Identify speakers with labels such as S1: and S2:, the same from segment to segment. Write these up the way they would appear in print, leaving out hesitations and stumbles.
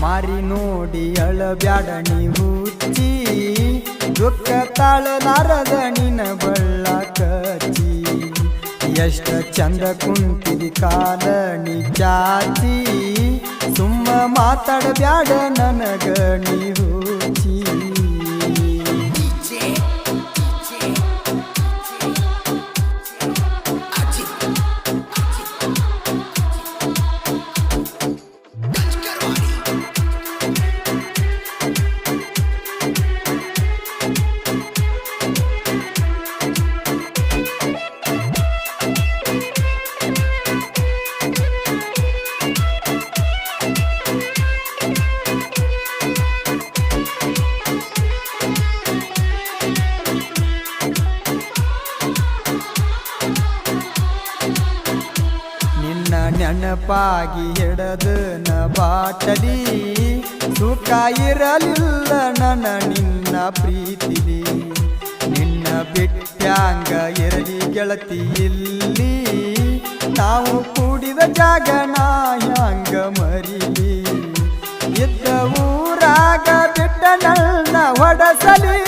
S1: ಮಾರಿ ನೋಡಿ ಅಳಬ್ಯಾಡ ನೀ ಹುಚ್ಚಿ ದುಃಖ ತಾಳಲಾರದ ನಿನ ಬಳ್ಳ ಕಚ್ಚಿ ಎಷ್ಟ ಚಂದ ಕುಂತಿದಿ ಕಾಲ ನೀ ಚಾಚಿ ಸುಮ್ಮ ಮಾತಾಡಬ್ಯಾಡ ನನಗ ನೀ ಹುಚ್ಚಿ ನೆನಪಾಗಿ ಹಿಡದು ನ ಬಾಟಲಿ ಸುಖ ಇರಲಿಲ್ಲ ನನ್ನ ನಿನ್ನ ಪ್ರೀತಿಲಿ ನಿನ್ನ ಬಿಟ್ಟ್ಯಾಂಗ ಇರಲಿ ಗೆಳತಿ ಇಲ್ಲಿ ನಾವು ಕೂಡಿದ ಜಾಗ ನಾ ಹ್ಯಾಂಗ ಮರಿಲಿ ಇದ್ದ ಊರಾಗ ಬಿಟ್ಟ ನನ್ನ ಹೊಡಸಲಿ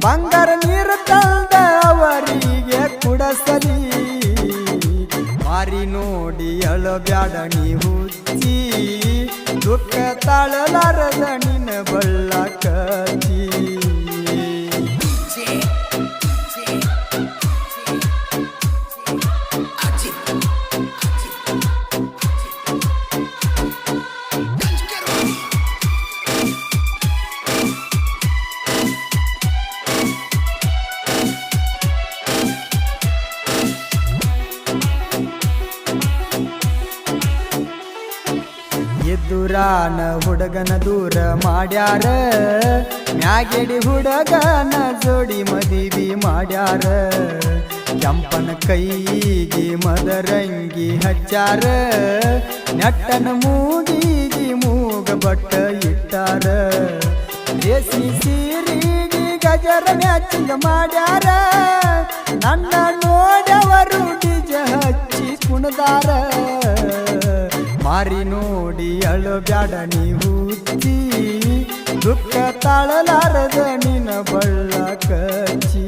S1: ಬಂಗಾರ ನೀರು ತಂದ ಅವರಿಗೆ ಕುಡಸಲಿ ಮಾರಿ ನೋಡಿ ಅಳಬ್ಯಾಡ ನೀ ಹುಚ್ಚಿ ದುಃಖ ತಾಳಲಾರದ ನಿನ್ನ ಬಳ್ಳ ಕಚ್ಚಿ ಎದುರಾನ ಹುಡುಗನ ದೂರ ಮಾಡ್ಯಾರ ಮ್ಯಾಗೆಡಿ ಹುಡುಗನ ಜೋಡಿ ಮದಿವಿ ಮಾಡ್ಯಾರ ಕೆಂಪನ ಕೈಗೆ ಮದರಂಗಿ ಹಚ್ಚಾರ ನೆಟ್ಟನ ಮೂಗಿಗೆ ಮೂಗ ಬಟ್ಟ ಇಟ್ಟಾರ ರೇಷ್ಮಿ ಸೀರೆಗೆ ಗಜರ ಮ್ಯಾಚಿಂಗ ಮಾಡ್ಯಾರ ನನ್ನ ನೋಡವರು ಡಿಜ ಹಚ್ಚಿ ಕುಣದಾರ ಮಾರಿ ನೋಡಿ ಅಳಬ್ಯಾಡ ನೀ ಹುಚ್ಚಿ ದುಃಖ ತಾಳಲಾರದ ನಿನ್ನ ಬಳ್ಳ ಕಚ್ಚಿ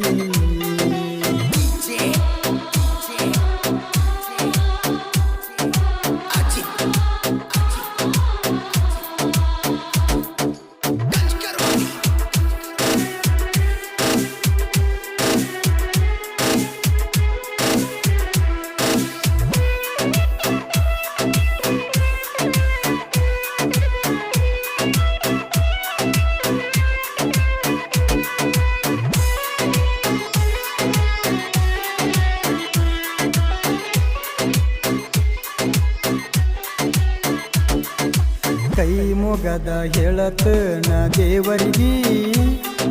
S1: ಕೈ ಮುಗದ ಹೇಳತನ ದೇವರಿಗೆ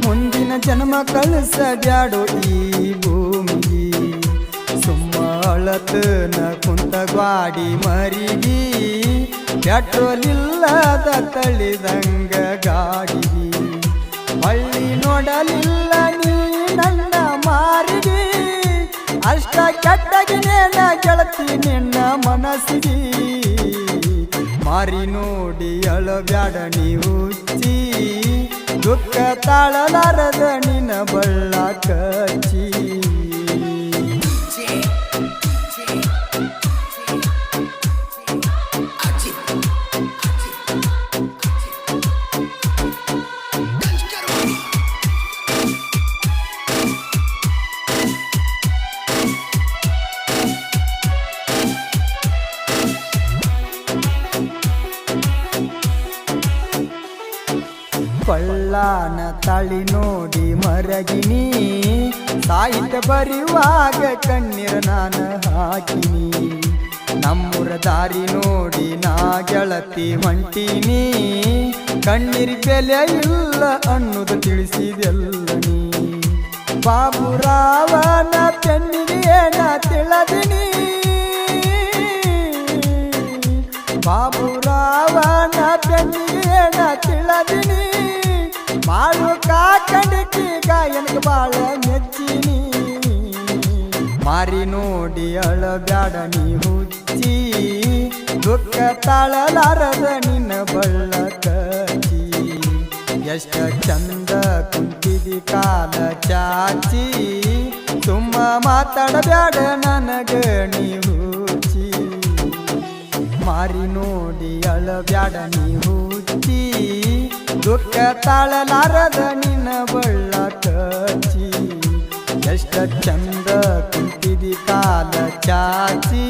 S1: ಮುಂದಿನ ಜನ್ಮ ಕಳಿಸಬ್ಯಾಡೋ ಈ ಭೂಮಿಗೆ ಸುಮ್ಮ ಅಳತನ ಕುಂತ ಗ್ವಾಡಿ ಮರಿಗೆ ಪೆಟ್ರೋಲ್ ಇಲ್ಲದ ತಳಿದಂಗ ಗಾಡಿಗೆ ಹಳ್ಳಿ ನೋಡಲಿಲ್ಲ ನೀ ನನ್ನ ಮಾರಿಗೆ ಅಷ್ಟ ಕೆಟ್ಟಗೆ ನೇನ ಗೆಳತಿ ನಿನ್ನ ಮನಸ್ಸಿಗೆ ಮಾರಿ ನೋಡಿ ಅಳಬ್ಯಾಡ ನೀ ಹುಚ್ಚಿ ದುಃಖ ತಾಳಲಾರದ ನಿನ್ನ ಬಳ್ಳ ಕಚ್ಚಿ ಕೊಳ್ಳಾನ ತಳಿ ನೋಡಿ ಮರಗಿನಿ ಸಾಹಿತ್ಯ ಬರೆಯುವಾಗ ಕಣ್ಣೀರ ನಾನು ಹಾಕಿನಿ ನಮ್ಮೂರ ದಾರಿ ನೋಡಿ ನಾ ಗೆಳತಿ ಹೊಂಟೀನಿ ಕಣ್ಣೀರಿ ಬೆಲೆ ಇಲ್ಲ ಅನ್ನೋದು ತಿಳಿಸಿದೆಲ್ಲ ನೀ ಬಾಬುರಾವನ ಪೆನ್ನಿಗೆ ಏನ ತಿಳದಿನಿ ಬಾಬುರಾವನ ಪೆನ್ನಿಗೆ ಏನ ತಿಳದಿನಿ ಮಾಡು ಕಾಕಂಡಿಕಿ ಗಾಯನಕ್ಕೆ ಬಾಳ ಮೆಚ್ಚಿನಿ ಮಾರಿ ನೋಡಿ ಅಳಬ್ಯಾಡ ನೀ ಹುಚ್ಚಿ ದುಃಖ ತಾಳಲಾರದ ನಿನ್ನ ಬಳ್ಳಕ ಎಷ್ಟ ಚಂದ ಕುಂತಿದಿ ಕಾಲ ಚಾಚಿ ಸುಮ್ಮ ಮಾತಾಡಬ್ಯಾಡ ನನಗ ನೀ ಹುಚ್ಚಿ ಮಾರಿ ನೋಡಿ ಅಳಬ್ಯಾಡ ನೀ ಹುಚ್ಚಿ ದುಃಖ ತಾಳಲಾರದ ನಿನ್ನ ಬಳ್ಳ ಕಚ್ಚಿ ಎಷ್ಟ ಚಂದ ಕುಂತಿದಿ ಕಾಲ ಚಾಚಿ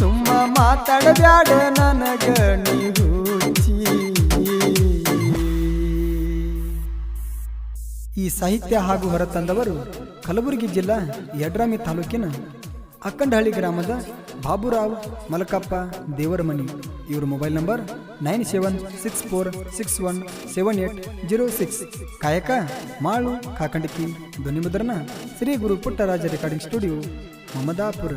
S1: ಸುಮ್ಮ ಮಾತಾಡಬ್ಯಾಡ ನನಗ ನೀ ಹುಚ್ಚಿ. ಈ ಸಾಹಿತ್ಯ ಹಾಗೂ ಹೊರತಂದವರು ಕಲಬುರಗಿ ಜಿಲ್ಲಾ ಯಡ್ರಾಮಿ ತಾಲೂಕಿನ ಅಕ್ಕಂಡಹಳ್ಳಿ ಗ್ರಾಮದ ಬಾಬುರಾವ್ ಮಲಕಪ್ಪ ದೇವರಮನಿ. ಇವ್ರ ಮೊಬೈಲ್ ನಂಬರ್ 9764617806. ಕಾಯಕ ಮಾಳು ಕಾಕಂಡಿಕಿ. ಧ್ವನಿ ಮುದ್ರಣ ಶ್ರೀ ಗುರು ಪುಟ್ಟರಾಜ ರೆಕಾರ್ಡಿಂಗ್ ಸ್ಟುಡಿಯೋ ಮಮದಾಪುರ.